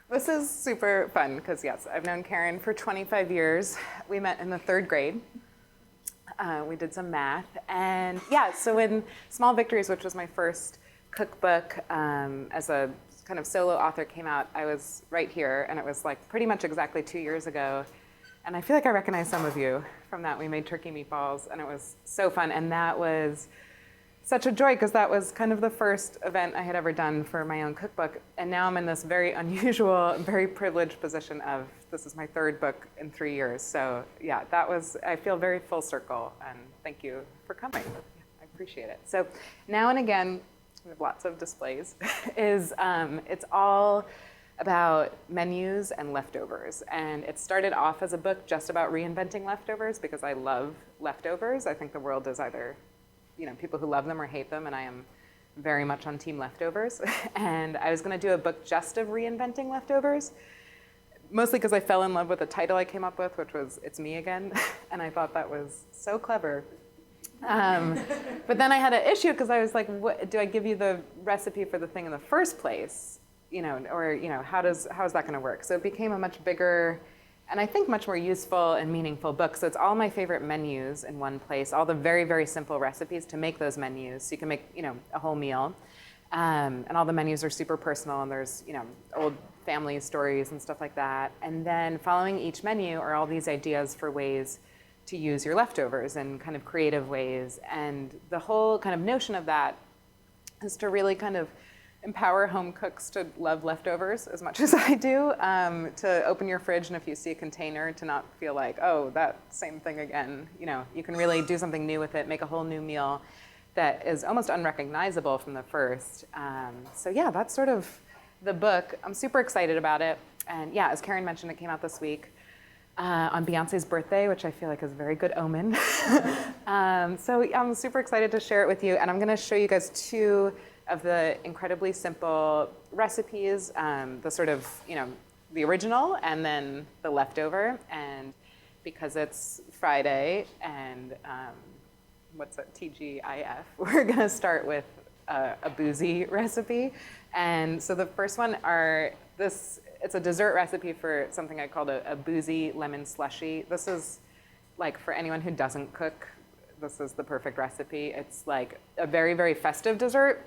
This is super fun because, yes, I've known Karen for 25 years. We met in the 3rd grade. We did some math. And yeah, so in Small Victories, which was my first cookbook as a kind of solo author, came out, I was right here. And it was like pretty much exactly 2 years ago. And I feel like I recognize some of you from that. We made turkey meatballs, and it was so fun. And that was such a joy because that was kind of the first event I had ever done for my own cookbook. And now I'm in this very unusual, very privileged position of this is my 3rd book in 3 years. So yeah, that was, I feel very full circle, and thank you for coming. I appreciate it. So now and again, we have lots of displays, it's all about menus and leftovers. And it started off as a book just about reinventing leftovers because I love leftovers. I think the world is either people who love them or hate them, and I am very much on team leftovers. And I was gonna do a book just of reinventing leftovers, mostly because I fell in love with the title I came up with, which was It's Me Again, and I thought that was so clever. But then I had an issue because I was like, what, do I give you the recipe for the thing in the first place? Or how is that gonna work? So it became a much bigger, and I think much more useful and meaningful book. So it's all my favorite menus in one place, all the very, very simple recipes to make those menus. So you can make, a whole meal. And all the menus are super personal, and there's, old family stories and stuff like that. And then following each menu are all these ideas for ways to use your leftovers in kind of creative ways. And the whole kind of notion of that is to really kind of empower home cooks to love leftovers as much as I do, to open your fridge, and if you see a container, to not feel like, oh, that same thing again. You can really do something new with it, make a whole new meal that is almost unrecognizable from the first. So yeah, that's sort of the book. I'm super excited about it. And yeah, as Karen mentioned, it came out this week on Beyonce's birthday, which I feel like is a very good omen. So I'm super excited to share it with you. And I'm gonna show you guys 2 of the incredibly simple recipes, the sort of, the original and then the leftover. And because it's Friday and what's it, TGIF, we're gonna start with a Boozy recipe. And so the first one it's a dessert recipe for something I called a Boozy lemon slushy. This is like, for anyone who doesn't cook, this is the perfect recipe. It's like a very, very festive dessert.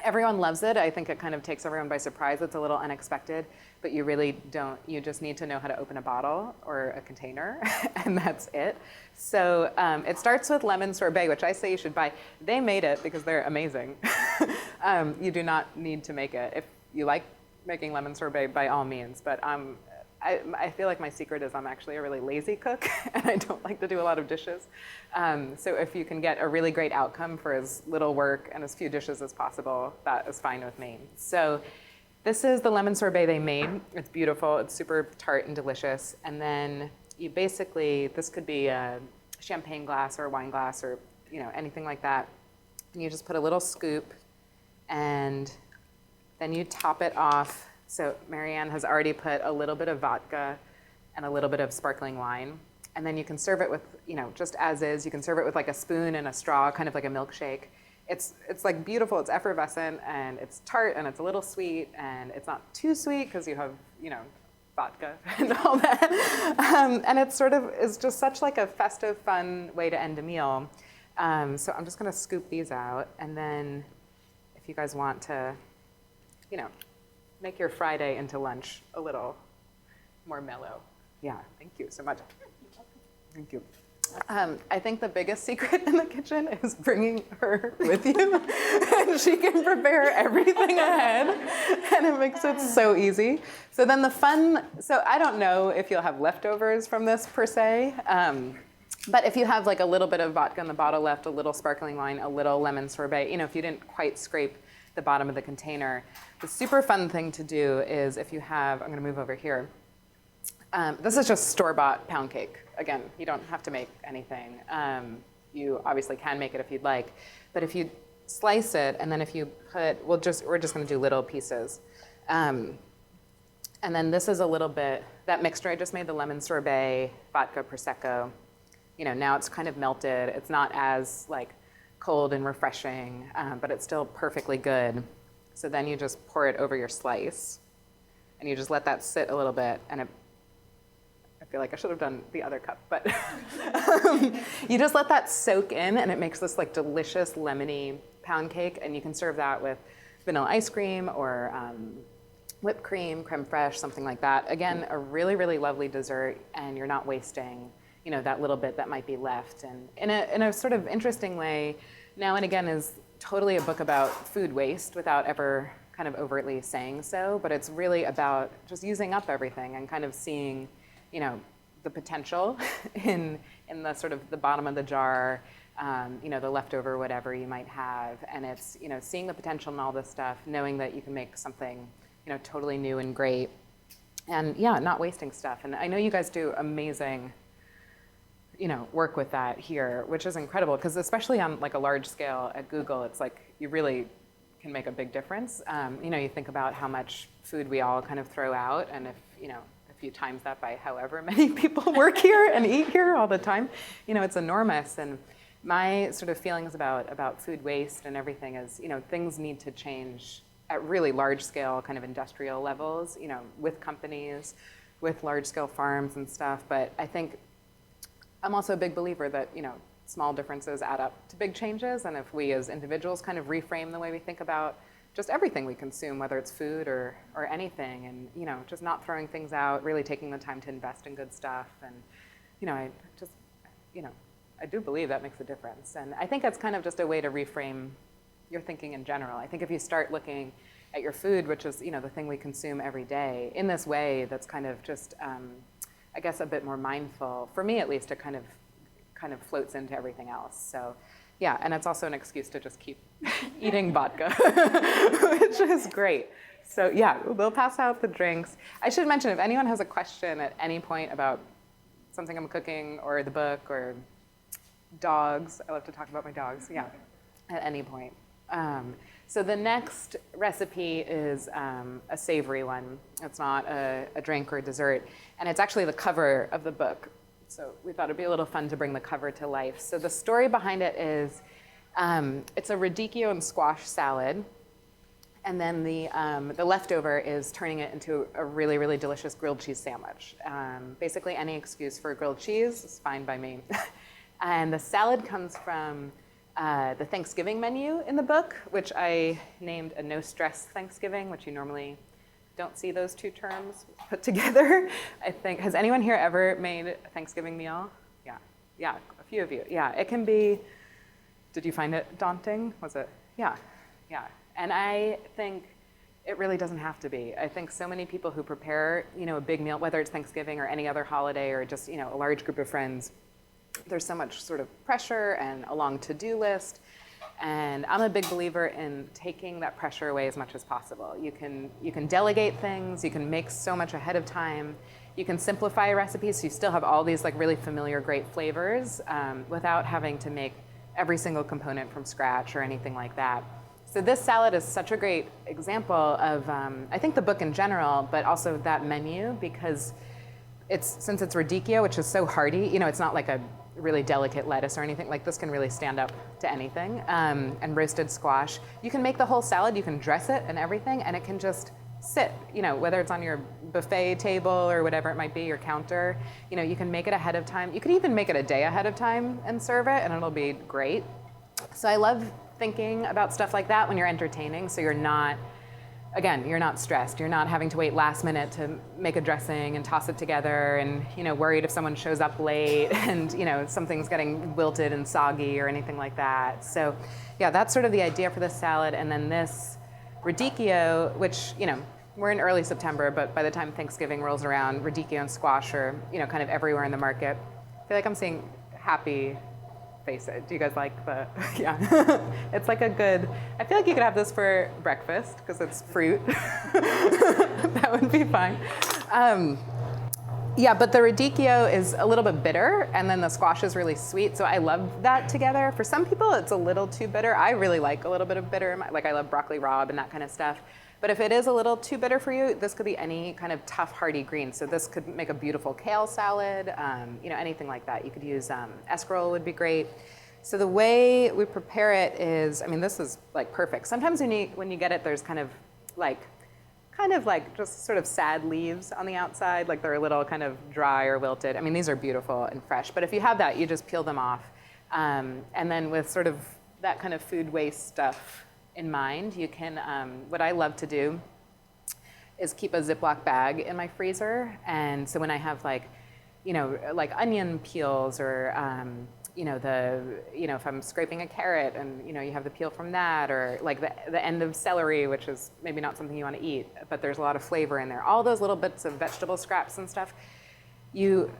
Everyone loves it. I think it kind of takes everyone by surprise. It's a little unexpected, but you really don't. You just need to know how to open a bottle or a container, and that's it. So it starts with lemon sorbet, which I say you should buy. They made it because they're amazing. You do not need to make it. If you like making lemon sorbet, by all means, but I feel like my secret is I'm actually a really lazy cook, and I don't like to do a lot of dishes. So if you can get a really great outcome for as little work and as few dishes as possible, that is fine with me. So this is the lemon sorbet they made. It's beautiful. It's super tart and delicious. And then you basically, this could be a champagne glass or a wine glass or anything like that. And you just put a little scoop, and then you top it off. So Marianne has already put a little bit of vodka and a little bit of sparkling wine. And then you can serve it with, just as is. You can serve it with like a spoon and a straw, kind of like a milkshake. It's like beautiful, it's effervescent, and it's tart, and it's a little sweet, and it's not too sweet because you have, vodka and all that. And it sort of is just such like a festive, fun way to end a meal. So I'm just gonna scoop these out, and then if you guys want to, make your Friday into lunch a little more mellow. Yeah, thank you so much. Thank you. I think the biggest secret in the kitchen is bringing her with you, and she can prepare everything ahead, and it makes it so easy. So then so I don't know if you'll have leftovers from this per se, but if you have like a little bit of vodka in the bottle left, a little sparkling wine, a little lemon sorbet, if you didn't quite scrape the bottom of the container, the super fun thing to do is if you have, I'm gonna move over here. This is just store-bought pound cake. Again, you don't have to make anything. You obviously can make it if you'd like, but if you slice it, and then if you put, we're just gonna do little pieces. And then this is a little bit, that mixture I just made, the lemon sorbet, vodka, Prosecco, now it's kind of melted. It's not as like cold and refreshing, but it's still perfectly good. So then you just pour it over your slice, and you just let that sit a little bit, and I feel like I should have done the other cup, but you just let that soak in, and it makes this like delicious lemony pound cake, and you can serve that with vanilla ice cream or whipped cream, creme fraiche, something like that. Again, a really, really lovely dessert, and you're not wasting, you know, that little bit that might be left. And in a sort of interesting way, Now and Again is totally a book about food waste without ever kind of overtly saying so, but it's really about just using up everything and kind of seeing, you know, the potential in the sort of the bottom of the jar, you know, the leftover whatever you might have, and it's, you know, seeing the potential in all this stuff, knowing that you can make something, you know, totally new and great, and yeah, not wasting stuff. And I know you guys do amazing, you know, work with that here, which is incredible, because especially on like a large scale at Google, it's like you really can make a big difference. You know, you think about how much food we all kind of throw out, and if, you know, if you times that by however many people work here and eat here all the time, you know, it's enormous. And my sort of feelings about food waste and everything is, you know, things need to change at really large scale, kind of industrial levels, you know, with companies, with large scale farms and stuff. But I think I'm also a big believer that, you know, small differences add up to big changes. And if we as individuals kind of reframe the way we think about just everything we consume, whether it's food or anything, and, you know, just not throwing things out, really taking the time to invest in good stuff. And, you know, I just, you know, I do believe that makes a difference. And I think it's kind of just a way to reframe your thinking in general. I think if you start looking at your food, which is, you know, the thing we consume every day, in this way that's kind of just, I guess, a bit more mindful, for me at least, it kind of floats into everything else. So yeah, and it's also an excuse to just keep eating vodka, which is great. So yeah, we'll pass out the drinks. I should mention, if anyone has a question at any point about something I'm cooking or the book or dogs, I love to talk about my dogs, yeah, at any point. So the next recipe is a savory one. It's not a drink or a dessert, and it's actually the cover of the book. So we thought it'd be a little fun to bring the cover to life. So the story behind it is, it's a radicchio and squash salad, and then the leftover is turning it into a really, really delicious grilled cheese sandwich. Basically, any excuse for grilled cheese is fine by me. And the salad comes from the Thanksgiving menu in the book, which I named a no-stress Thanksgiving, which you normally don't see those two terms put together. I think, has anyone here ever made a Thanksgiving meal? Yeah, a few of you. Yeah, it can be, did you find it daunting? Was it? Yeah. And I think it really doesn't have to be. I think so many people who prepare, you know, a big meal, whether it's Thanksgiving or any other holiday or just, you know, a large group of friends, there's so much sort of pressure and a long to-do list. And I'm a big believer in taking that pressure away as much as possible. You can delegate things, you can make so much ahead of time, you can simplify recipes so you still have all these like really familiar, great flavors without having to make every single component from scratch or anything like that. So this salad is such a great example of, I think the book in general, but also that menu, because since it's radicchio, which is so hearty, you know, it's not like a really delicate lettuce or anything, like this can really stand up to anything, and roasted squash. You can make the whole salad, you can dress it and everything, and it can just sit, you know, whether it's on your buffet table or whatever it might be, your counter, you know, you can make it ahead of time. You could even make it a day ahead of time and serve it, and it'll be great. So I love thinking about stuff like that when you're entertaining, so you're not, again, you're not stressed. You're not having to wait last minute to make a dressing and toss it together and, you know, worried if someone shows up late and, you know, something's getting wilted and soggy or anything like that. So yeah, that's sort of the idea for this salad. And then this radicchio, which, you know, we're in early September, but by the time Thanksgiving rolls around, radicchio and squash are, you know, kind of everywhere in the market. I feel like I'm seeing happy faces. Do you guys like the, yeah. It's like a good, I feel like you could have this for breakfast because it's fruit. That would be fine. Yeah, but the radicchio is a little bit bitter, and then the squash is really sweet, so I love that together. For some people, it's a little too bitter. I really like a little bit of bitter, like I love broccoli rabe and that kind of stuff. But if it is a little too bitter for you, this could be any kind of tough, hearty green. So this could make a beautiful kale salad, you know, anything like that. You could use escarole would be great. So the way we prepare it is, I mean, this is like perfect. Sometimes when you get it, there's kind of like just sort of sad leaves on the outside, like they're a little kind of dry or wilted. I mean, these are beautiful and fresh, but if you have that, you just peel them off. And then with sort of that kind of food waste stuff in mind, you can, what I love to do is keep a Ziploc bag in my freezer. And so when I have like onion peels or, if I'm scraping a carrot and, you have the peel from that, or like the end of celery, which is maybe not something you want to eat, but there's a lot of flavor in there. All those little bits of vegetable scraps and stuff, you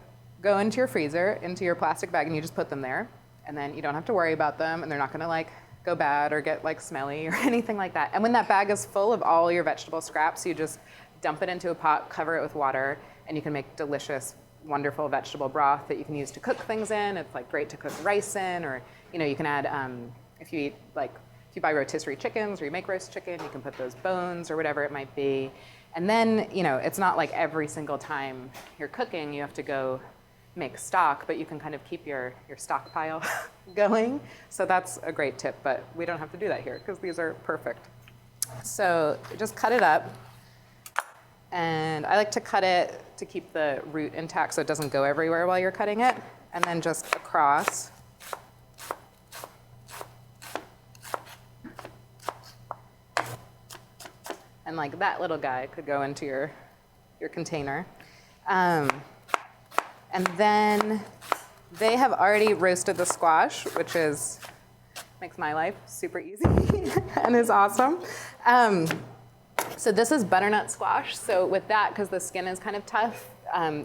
go into your freezer, into your plastic bag, and you just put them there. And then you don't have to worry about them, and they're not going to like go bad or get like smelly or anything like that. And when that bag is full of all your vegetable scraps, you just dump it into a pot, cover it with water, and you can make delicious, wonderful vegetable broth that you can use to cook things in. It's like great to cook rice in, or you can add if you buy rotisserie chickens or you make roast chicken, you can put those bones or whatever it might be. And then it's not like every single time you're cooking you have to go make stock, but you can kind of keep your stockpile going. So that's a great tip, but we don't have to do that here because these are perfect. So just cut it up. And I like to cut it to keep the root intact so it doesn't go everywhere while you're cutting it. And then just across. And like that little guy could go into your container. And then they have already roasted the squash, which makes my life super easy and is awesome. So this is butternut squash. So with that, because the skin is kind of tough,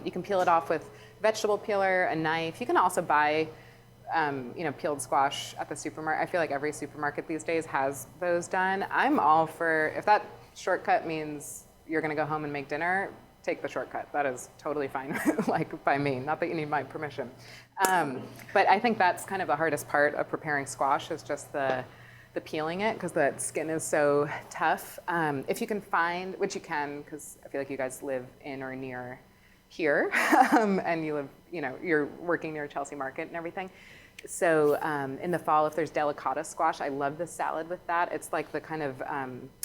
you can peel it off with vegetable peeler, a knife. You can also buy, peeled squash at the supermarket. I feel like every supermarket these days has those done. I'm all for, if that shortcut means you're going to go home and make dinner, take the shortcut. That is totally fine, like by me. Not that you need my permission. But I think that's kind of the hardest part of preparing squash is just the peeling it, because the skin is so tough. If you can find, which you can, because I feel like you guys live in or near here, and you live, you're working near Chelsea Market and everything. So in the fall, if there's delicata squash, I love the salad with that. It's like the kind of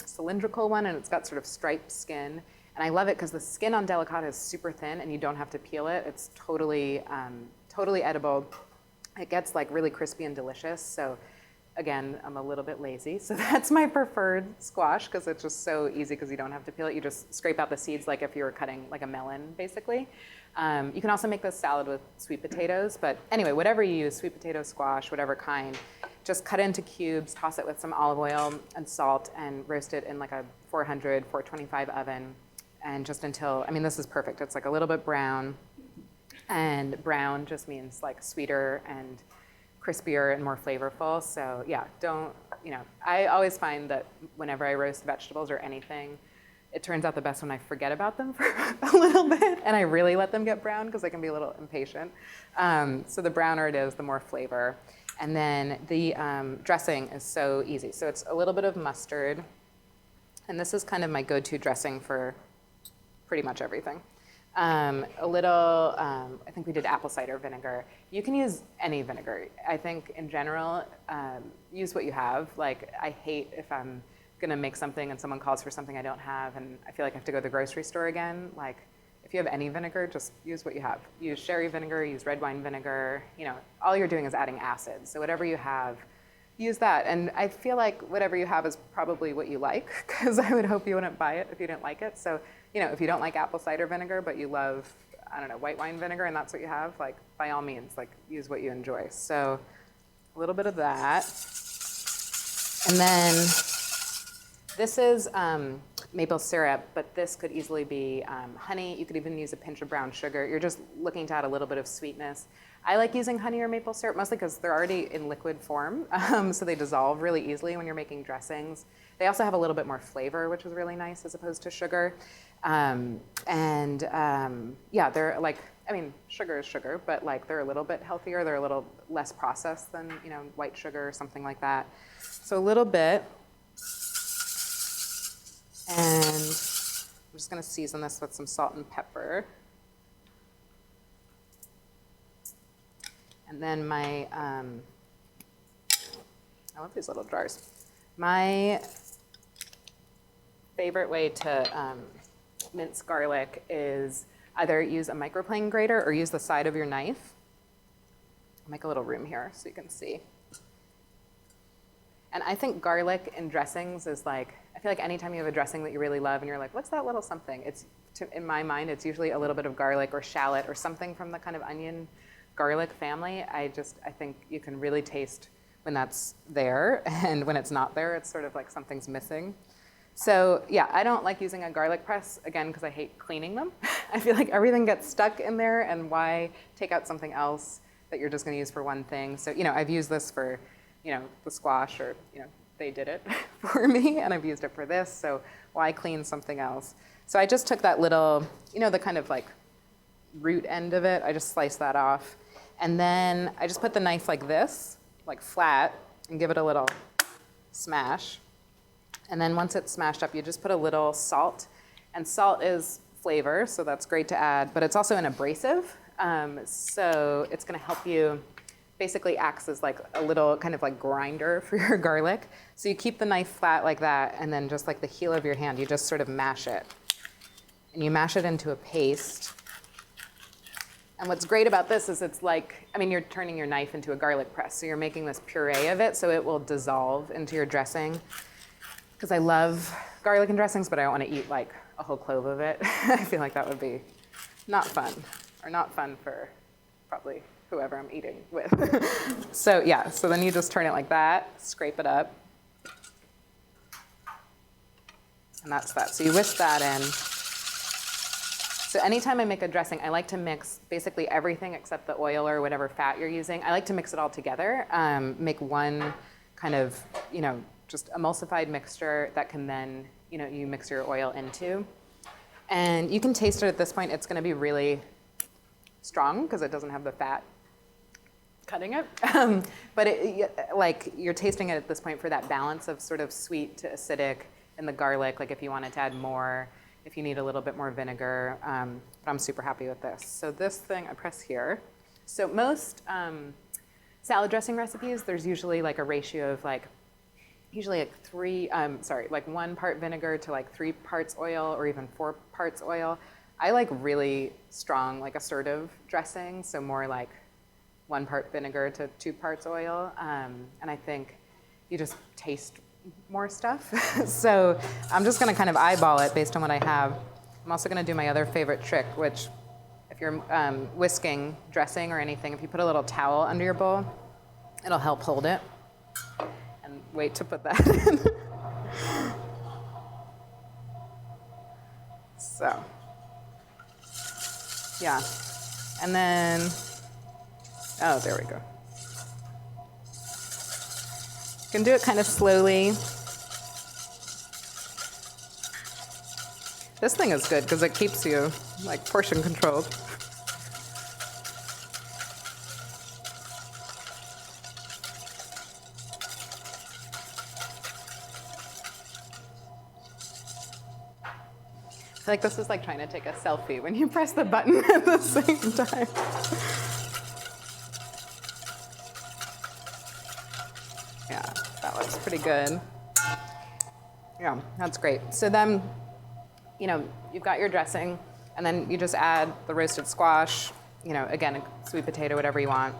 cylindrical one, and it's got sort of striped skin. And I love it because the skin on delicata is super thin, and you don't have to peel it. It's totally edible. It gets like really crispy and delicious. So again, I'm a little bit lazy, so that's my preferred squash because it's just so easy because you don't have to peel it. You just scrape out the seeds like if you were cutting like a melon, basically. You can also make this salad with sweet potatoes, but anyway, whatever you use, sweet potato, squash, whatever kind, just cut it into cubes, toss it with some olive oil and salt, and roast it in like a 400, 425 oven, and just until, I mean, this is perfect. It's like a little bit brown, and brown just means like sweeter and crispier and more flavorful. So yeah, I always find that whenever I roast vegetables or anything, it turns out the best when I forget about them for a little bit and I really let them get brown because I can be a little impatient. So the browner it is, the more flavor. And then the dressing is so easy. So it's a little bit of mustard, and this is kind of my go-to dressing for pretty much everything. A little, I think we did apple cider vinegar. You can use any vinegar. I think in general, use what you have. Like, I hate if I'm gonna make something and someone calls for something I don't have and I feel like I have to go to the grocery store again. Like, if you have any vinegar, just use what you have. Use sherry vinegar, use red wine vinegar. All you're doing is adding acid. So whatever you have, use that. And I feel like whatever you have is probably what you like, because I would hope you wouldn't buy it if you didn't like it. So, if you don't like apple cider vinegar, but you love, I don't know, white wine vinegar, and that's what you have, like, by all means, like, use what you enjoy. So a little bit of that. And then this is maple syrup, but this could easily be honey. You could even use a pinch of brown sugar. You're just looking to add a little bit of sweetness. I like using honey or maple syrup, mostly because they're already in liquid form, so they dissolve really easily when you're making dressings. They also have a little bit more flavor, which is really nice as opposed to sugar. Yeah, they're like, I mean, sugar is sugar, but like they're a little bit healthier. They're a little less processed than, white sugar or something like that. So a little bit. And I'm just gonna season this with some salt and pepper. And then my I love these little jars. My favorite way to mince garlic is either use a microplane grater or use the side of your knife. I'll make a little room here so you can see. And I think garlic in dressings is like, I feel like anytime you have a dressing that you really love and you're like, what's that little something? In my mind, it's usually a little bit of garlic or shallot or something from the kind of onion garlic family. I think you can really taste when that's there, and when it's not there, it's sort of like something's missing. So yeah, I don't like using a garlic press, again, because I hate cleaning them. I feel like everything gets stuck in there, and why take out something else that you're just gonna use for one thing? So, I've used this for, the squash, or, they did it for me, and I've used it for this, so why clean something else? So I just took that little, the kind of like root end of it, I just sliced that off. And then I just put the knife like this, like flat, and give it a little smash. And then once it's smashed up, you just put a little salt. And salt is flavor, so that's great to add, but it's also an abrasive. So it's gonna help you, basically acts as like a little kind of like grinder for your garlic. So you keep the knife flat like that, and then just like the heel of your hand, you just sort of mash it. And you mash it into a paste. And what's great about this is it's like, you're turning your knife into a garlic press, so you're making this puree of it, so it will dissolve into your dressing. Because I love garlic in dressings, but I don't want to eat like a whole clove of it. I feel like that would be not fun, or not fun for probably whoever I'm eating with. So yeah, so then you just turn it like that, scrape it up. And that's that. So you whisk that in. So anytime I make a dressing, I like to mix basically everything except the oil or whatever fat you're using. I like to mix it all together, make one kind of, just emulsified mixture that can then, you mix your oil into. And you can taste it at this point. It's gonna be really strong because it doesn't have the fat cutting it. But like you're tasting it at this point for that balance of sort of sweet to acidic in the garlic, like if you wanted to add more, if you need a little bit more vinegar, but I'm super happy with this. So this thing I press here. So most salad dressing recipes, there's usually like a ratio of like, usually like 1 part vinegar to like 3 parts oil, or even 4 parts oil. I like really strong, like assertive dressing, so more like 1 part vinegar to 2 parts oil. And I think you just taste more stuff. So I'm just gonna kind of eyeball it based on what I have. I'm also gonna do my other favorite trick, which if you're whisking dressing or anything, if you put a little towel under your bowl, it'll help hold it. And wait to put that in. So, yeah. And then, oh, there we go. You can do it kind of slowly. This thing is good because it keeps you like portion controlled. I feel like this is like trying to take a selfie when you press the button at the same time. Yeah, that looks pretty good. Yeah, that's great. So then, you've got your dressing, and then you just add the roasted squash, again, a sweet potato, whatever you want,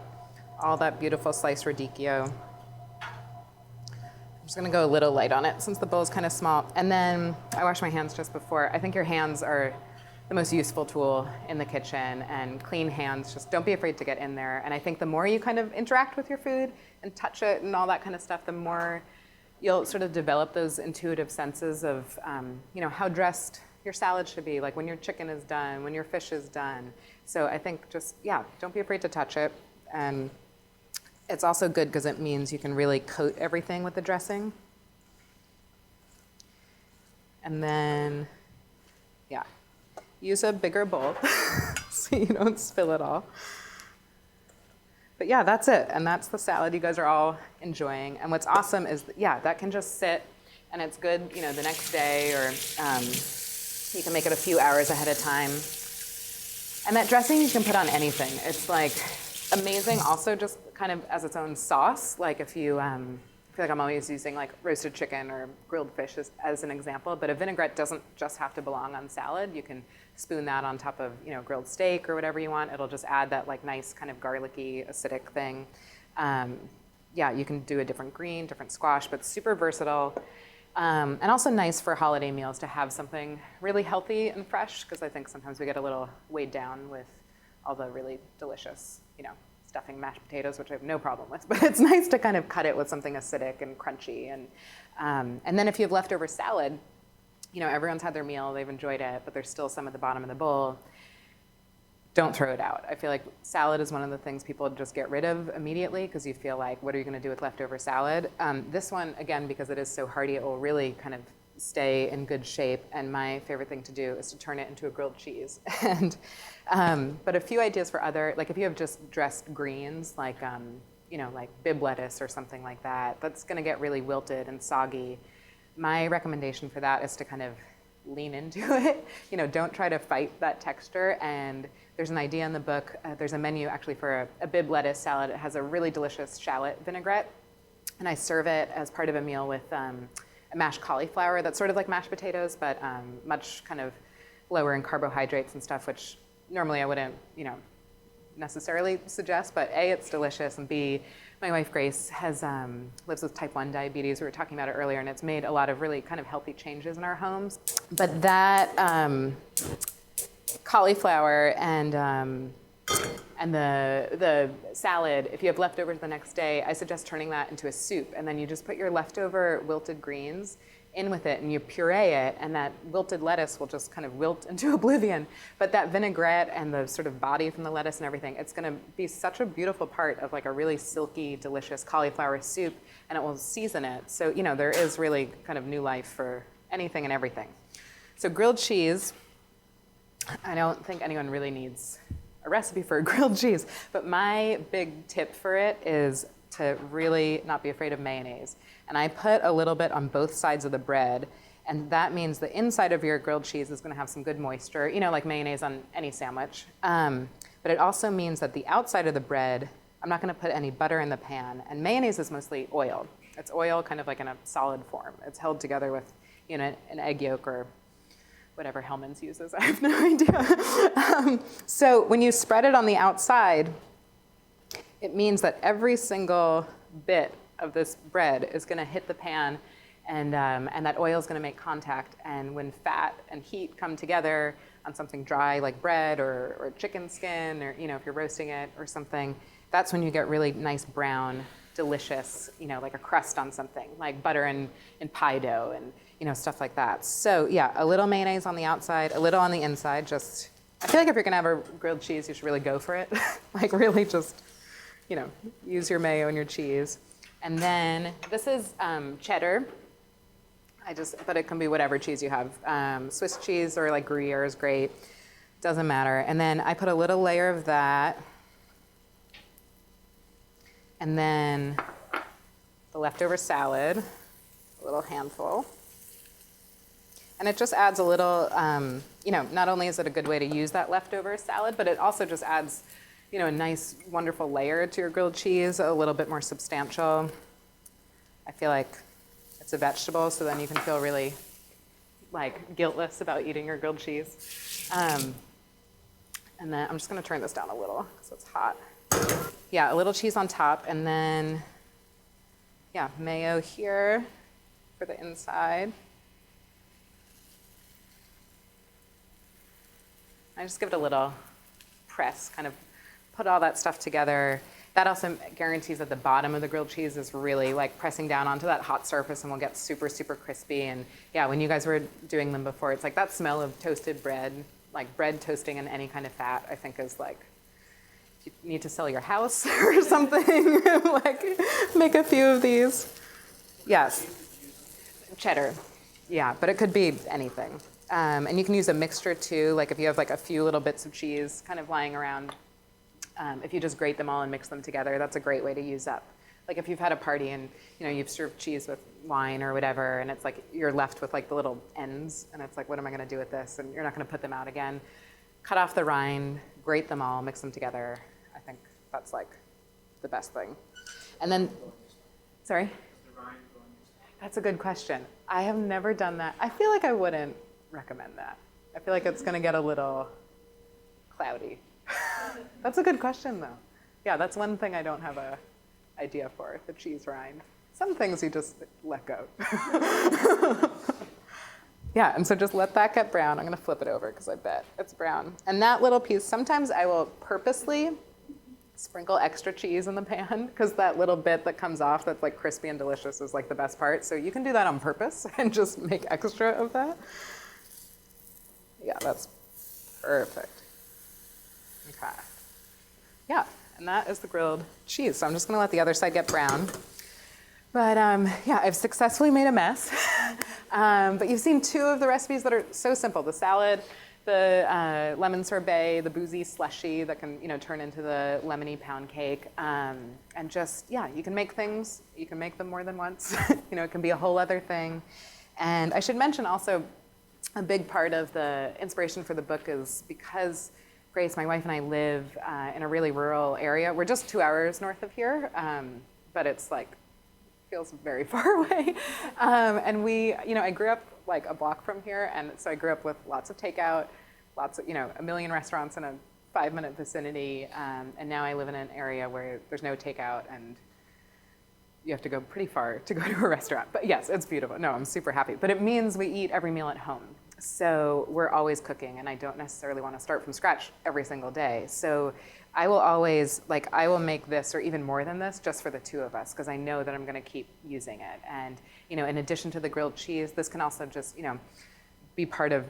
all that beautiful sliced radicchio. I'm just gonna go a little light on it since the bowl is kind of small. And then I wash my hands just before. I think your hands are the most useful tool in the kitchen, and clean hands, just don't be afraid to get in there. And I think the more you kind of interact with your food and touch it and all that kind of stuff, the more you'll sort of develop those intuitive senses of, how dressed your salad should be, like when your chicken is done, when your fish is done. So I think just, don't be afraid to touch it. And it's also good because it means you can really coat everything with the dressing. And then, use a bigger bowl so you don't spill it all. But that's it. And that's the salad you guys are all enjoying. And what's awesome is, that can just sit, and it's good, the next day, or you can make it a few hours ahead of time. And that dressing you can put on anything. It's like amazing also just kind of as its own sauce. Like if you feel like I'm always using like roasted chicken or grilled fish as an example, but a vinaigrette doesn't just have to belong on salad. You can spoon that on top of, you know, grilled steak or whatever you want. It'll just add that like nice kind of garlicky, acidic thing. Yeah, you can do a different green, different squash, but super versatile. And also nice for holiday meals to have something really healthy and fresh, because I think sometimes we get a little weighed down with all the really delicious, you know, stuffing mashed potatoes, which I have no problem with, but it's nice to kind of cut it with something acidic and crunchy. And then if you have leftover salad, you know, everyone's had their meal, they've enjoyed it, but there's still some at the bottom of the bowl. Don't throw it out. I feel like salad is one of the things people just get rid of immediately because you feel like, what are you going to do with leftover salad? This one, again, because it is so hearty, it will really kind of stay in good shape. And my favorite thing to do is to turn it into a grilled cheese. And but a few ideas for other, like if you have just dressed greens, like you know, like bib lettuce or something like that, that's going to get really wilted and soggy. My recommendation for that is to kind of lean into it. You know, don't try to fight that texture. And there's an idea in the book. There's a menu actually for a bib lettuce salad. It has a really delicious shallot vinaigrette. And I serve it as part of a meal with a mashed cauliflower that's sort of like mashed potatoes, but much kind of lower in carbohydrates and stuff, which normally I wouldn't, you know, necessarily suggest. But A, it's delicious, and B, my wife Grace has lives with type 1 diabetes. We were talking about it earlier, and it's made a lot of really kind of healthy changes in our homes. But that cauliflower and the salad, if you have leftovers the next day, I suggest turning that into a soup, and then you just put your leftover wilted greens in with it and you puree it, and that wilted lettuce will just kind of wilt into oblivion. But that vinaigrette and the sort of body from the lettuce and everything, it's going to be such a beautiful part of like a really silky, delicious cauliflower soup, and it will season it. So, you know, there is really kind of new life for anything and everything. So grilled cheese, I don't think anyone really needs a recipe for a grilled cheese, but my big tip for it is to really not be afraid of mayonnaise. And I put a little bit on both sides of the bread, and that means the inside of your grilled cheese is going to have some good moisture, you know, like mayonnaise on any sandwich. But it also means that the outside of the bread, I'm not going to put any butter in the pan, and mayonnaise is mostly oil. It's oil kind of like in a solid form. It's held together with, you know, an egg yolk or whatever Hellmann's uses. I have no idea. So when you spread it on the outside, it means that every single bit of this bread is going to hit the pan, and that oil is going to make contact. And when fat and heat come together on something dry like bread or chicken skin, or, you know, if you're roasting it or something, that's when you get really nice brown, delicious, you know, like a crust on something, like butter and pie dough and, you know, stuff like that. So yeah, a little mayonnaise on the outside, a little on the inside. Just, I feel like if you're going to have a grilled cheese, you should really go for it. Like really just, you know, use your mayo and your cheese. And then this is cheddar. But it can be whatever cheese you have. Swiss cheese or like Gruyere is great. Doesn't matter. And then I put a little layer of that. And then the leftover salad, a little handful. And it just adds a little, you know, not only is it a good way to use that leftover salad, but it also just adds, you know, a nice, wonderful layer to your grilled cheese, a little bit more substantial. I feel like it's a vegetable, so then you can feel really, like, guiltless about eating your grilled cheese. And then I'm just going to turn this down a little because it's hot. Yeah, a little cheese on top, and then, yeah, mayo here for the inside. I just give it a little press, kind of put all that stuff together. That also guarantees that the bottom of the grilled cheese is really like pressing down onto that hot surface and will get super, super crispy. And yeah, when you guys were doing them before, it's like that smell of toasted bread, like bread toasting in any kind of fat, I think is like, you need to sell your house or something, like make a few of these. Yes, cheddar, yeah, but it could be anything. And you can use a mixture too, like if you have like a few little bits of cheese kind of lying around, if you just grate them all and mix them together, that's a great way to use up. Like if you've had a party and, you know, you've served cheese with wine or whatever, and it's like you're left with like the little ends, and it's like, what am I going to do with this? And you're not going to put them out again. Cut off the rind, grate them all, mix them together. I think that's like the best thing. And then, sorry? The rind That's a good question. I have never done that. I feel like I wouldn't recommend that. I feel like it's gonna get a little cloudy. That's a good question though. Yeah, that's one thing I don't have a idea for, the cheese rind. Some things you just let go. Yeah, and so just let that get brown. I'm gonna flip it over because I bet it's brown. And that little piece, sometimes I will purposely sprinkle extra cheese in the pan because that little bit that comes off that's like crispy and delicious is like the best part. So you can do that on purpose and just make extra of that. Yeah, that's perfect. Okay. Yeah, and that is the grilled cheese. So I'm just gonna let the other side get brown. But yeah, I've successfully made a mess. But you've seen two of the recipes that are so simple. The salad, the lemon sorbet, the Boozy slushy that can turn into the lemony pound cake. And just, yeah, you can make things, you can make them more than once. It can be a whole other thing. And I should mention also, a big part of the inspiration for the book is because Grace, my wife, and I live in a really rural area. We're just 2 hours north of here, but it's like, feels very far away. And I grew up like a block from here, and so I grew up with lots of takeout, lots of, a million restaurants in a 5-minute vicinity, and now I live in an area where there's no takeout, and you have to go pretty far to go to a restaurant. But yes, it's beautiful. No, I'm super happy. But it means we eat every meal at home. So we're always cooking, and I don't necessarily want to start from scratch every single day. So I will always, I will make this or even more than this just for the two of us because I know that I'm going to keep using it. And, in addition to the grilled cheese, this can also just, be part of,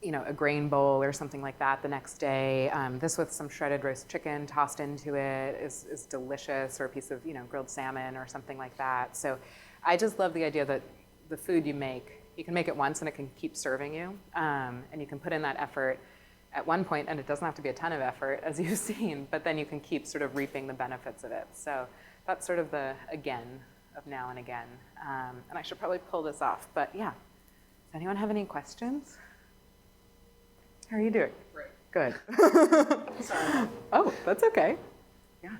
a grain bowl or something like that the next day. This with some shredded roast chicken tossed into it is delicious, or a piece of, grilled salmon or something like that. So I just love the idea that the food you can make it once and it can keep serving you. And you can put in that effort at one point, and it doesn't have to be a ton of effort, as you've seen, but then you can keep sort of reaping the benefits of it. So that's sort of the again of now and again. And I should probably pull this off, but yeah. Does anyone have any questions? How are you doing? Great. Good. Sorry. Oh, that's okay. Yeah.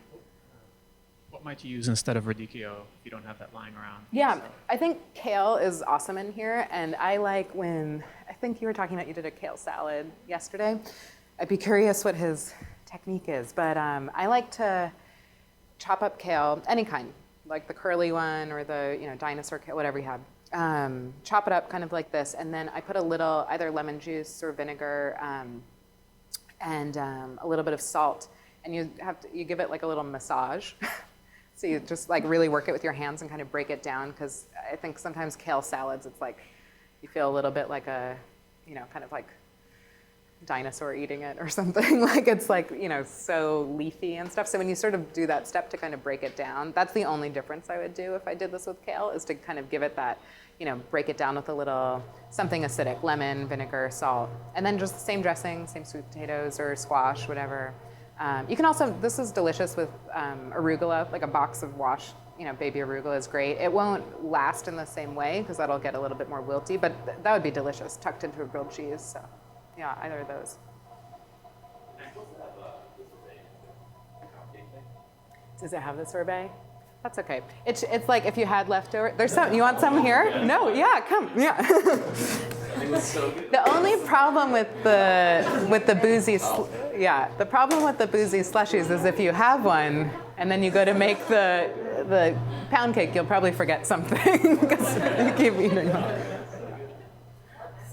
What might you use instead of radicchio if you don't have that lying around? Yeah, So, I think kale is awesome in here, and I like I think you were talking about you did a kale salad yesterday. I'd be curious what his technique is, but I like to chop up kale, any kind, like the curly one or the dinosaur kale, whatever you have. Chop it up kind of like this, and then I put a little either lemon juice or vinegar and a little bit of salt, and you give it like a little massage. So you just really work it with your hands and kind of break it down, because I think sometimes kale salads, it's like you feel a little bit like a, kind of like dinosaur eating it or something. It's so leafy and stuff. So when you sort of do that step to kind of break it down, that's the only difference I would do if I did this with kale, is to kind of give it that, break it down with a little something acidic, lemon, vinegar, salt, and then just the same dressing, same sweet potatoes or squash, whatever. You can also, this is delicious with arugula, like a box of washed, baby arugula is great. It won't last in the same way because that'll get a little bit more wilty, but that would be delicious tucked into a grilled cheese. So yeah, either of those. Does it have the sorbet? That's okay. It's like if you had leftover. There's some. You want some here? No. Yeah. Come. Yeah. The only problem with the Boozy, the problem with the Boozy slushies is if you have one and then you go to make the pound cake, you'll probably forget something because you keep eating them.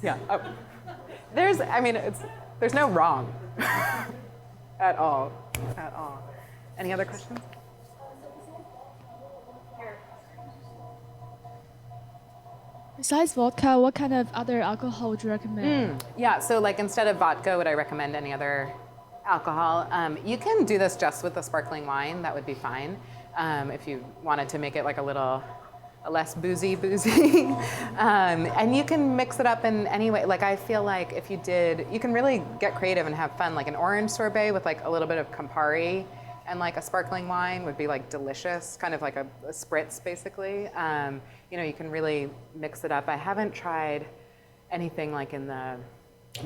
Yeah. Oh. There's no wrong at all. Any other questions? Besides vodka, what kind of other alcohol would you recommend? Yeah, so instead of vodka, would I recommend any other alcohol? You can do this just with a sparkling wine. That would be fine. If you wanted to make it a less boozy. And you can mix it up in any way. I feel like if you can really get creative and have fun. Like an orange sorbet with a little bit of Campari and a sparkling wine would be delicious, kind of like a spritz basically. You can really mix it up. I haven't tried anything in the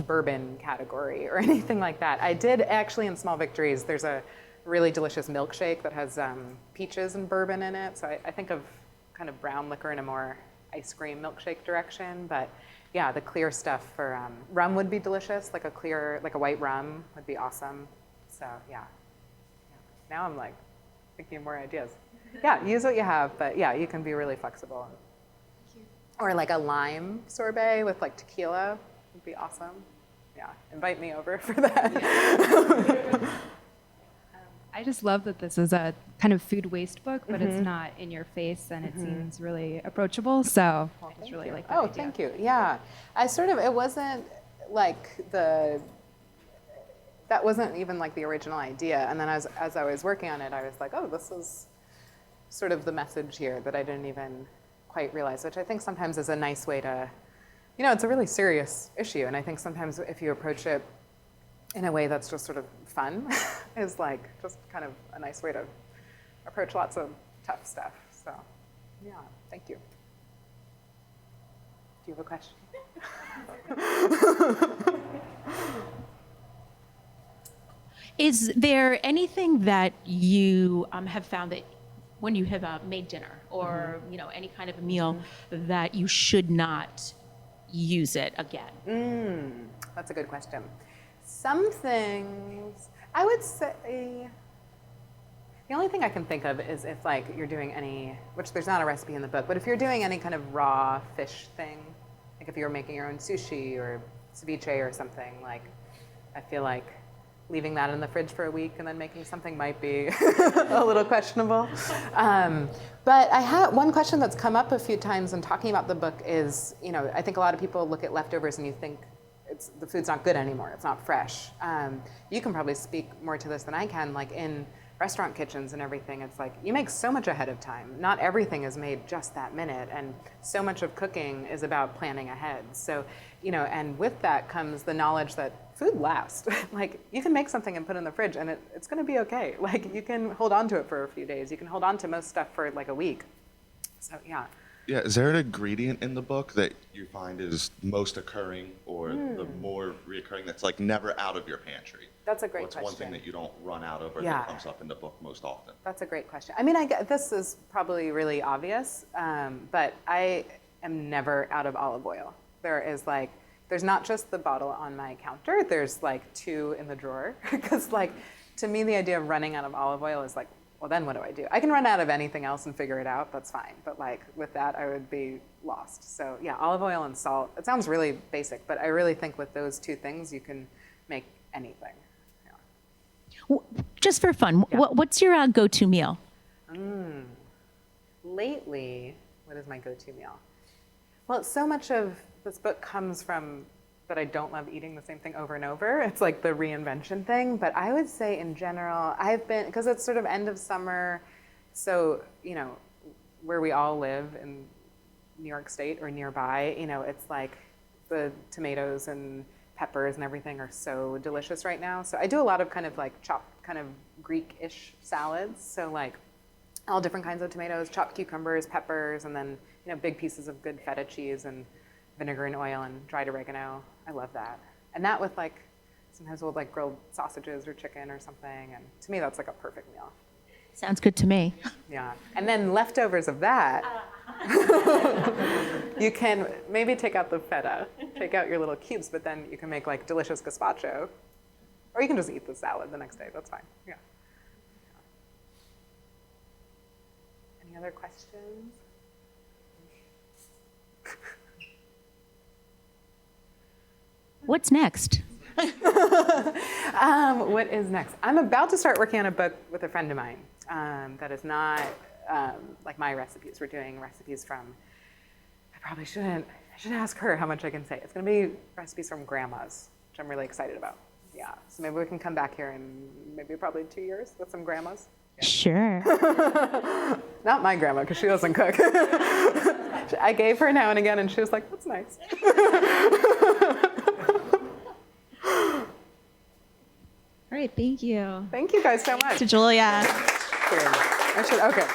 bourbon category or anything like that. I did actually in Small Victories, there's a really delicious milkshake that has peaches and bourbon in it. So I think of kind of brown liquor in a more ice cream milkshake direction. But yeah, the clear stuff for rum would be delicious. Like a white rum would be awesome. So yeah. Now I'm like thinking of more ideas. Yeah, use what you have, but yeah, you can be really flexible. Or like a lime sorbet with like tequila would be awesome. Yeah, invite me over for that. Yeah. I just love that this is a kind of food waste book, but it's not in your face, and it seems really approachable. So I just really like that idea. Thank you. Yeah, it wasn't like that wasn't even like the original idea. And then as I was working on it, I was like, oh, this is sort of the message here that I didn't even quite realize, which I think sometimes is a nice way to, it's a really serious issue. And I think sometimes if you approach it in a way that's just sort of fun is like just kind of a nice way to approach lots of tough stuff. So yeah, thank you. Do you have a question? Is there anything that you have found that when you have made dinner or any kind of a meal that you should not use it again? That's a good question. Some things, I would say, the only thing I can think of is if like you're doing which there's not a recipe in the book, but if you're doing any kind of raw fish thing, like if you're making your own sushi or ceviche or something, like I feel like leaving that in the fridge for a week and then making something might be a little questionable. But I have one question that's come up a few times in talking about the book is, I think a lot of people look at leftovers and you think the food's not good anymore, it's not fresh. You can probably speak more to this than I can, like in restaurant kitchens and everything, it's like you make so much ahead of time. Not everything is made just that minute, and so much of cooking is about planning ahead. So, and with that comes the knowledge that food lasts. Like you can make something and put it in the fridge and it's gonna be okay. Like you can hold on to it for a few days. You can hold on to most stuff for like a week. So yeah. Yeah, is there an ingredient in the book that you find is most occurring or the more reoccurring that's like never out of your pantry? That's a great What's question. one thing that you don't run out of or Yeah. that comes up in the book most often? That's a great question. I mean, this is probably really obvious, but I am never out of olive oil. There's not just the bottle on my counter, there's like 2 in the drawer. Because like, to me, the idea of running out of olive oil is like, well, then what do I do? I can run out of anything else and figure it out, that's fine. But like with that, I would be lost. So yeah, olive oil and salt. It sounds really basic, but I really think with those 2 things, you can make anything. Yeah. Just for fun, what's your go-to meal? Lately, what is my go-to meal? Well, so much of this book comes from that I don't love eating the same thing over and over. It's like the reinvention thing. But I would say in general, because it's sort of end of summer, so, where we all live in New York State or nearby, it's like the tomatoes and peppers and everything are so delicious right now. So I do a lot of kind of like chopped kind of Greek-ish salads. So like all different kinds of tomatoes, chopped cucumbers, peppers, and then, big pieces of good feta cheese and vinegar and oil and dried oregano. I love that. And that with like, sometimes we'll like grilled sausages or chicken or something. And to me, that's like a perfect meal. Sounds good to me. Yeah. And then leftovers of that, you can maybe take out the feta, take out your little cubes, but then you can make like delicious gazpacho. Or you can just eat the salad the next day. That's fine. Yeah. Any other questions? What's next? What is next? I'm about to start working on a book with a friend of mine that is not like my recipes. We're doing recipes from, I should ask her how much I can say. It's going to be recipes from grandmas, which I'm really excited about. Yeah, so maybe we can come back here in maybe probably 2 years with some grandmas. Yeah. Sure. Not my grandma, because she doesn't cook. I gave her now and again, and she was like, that's nice. All right, thank you. Thank you guys so much. To Julia. Okay.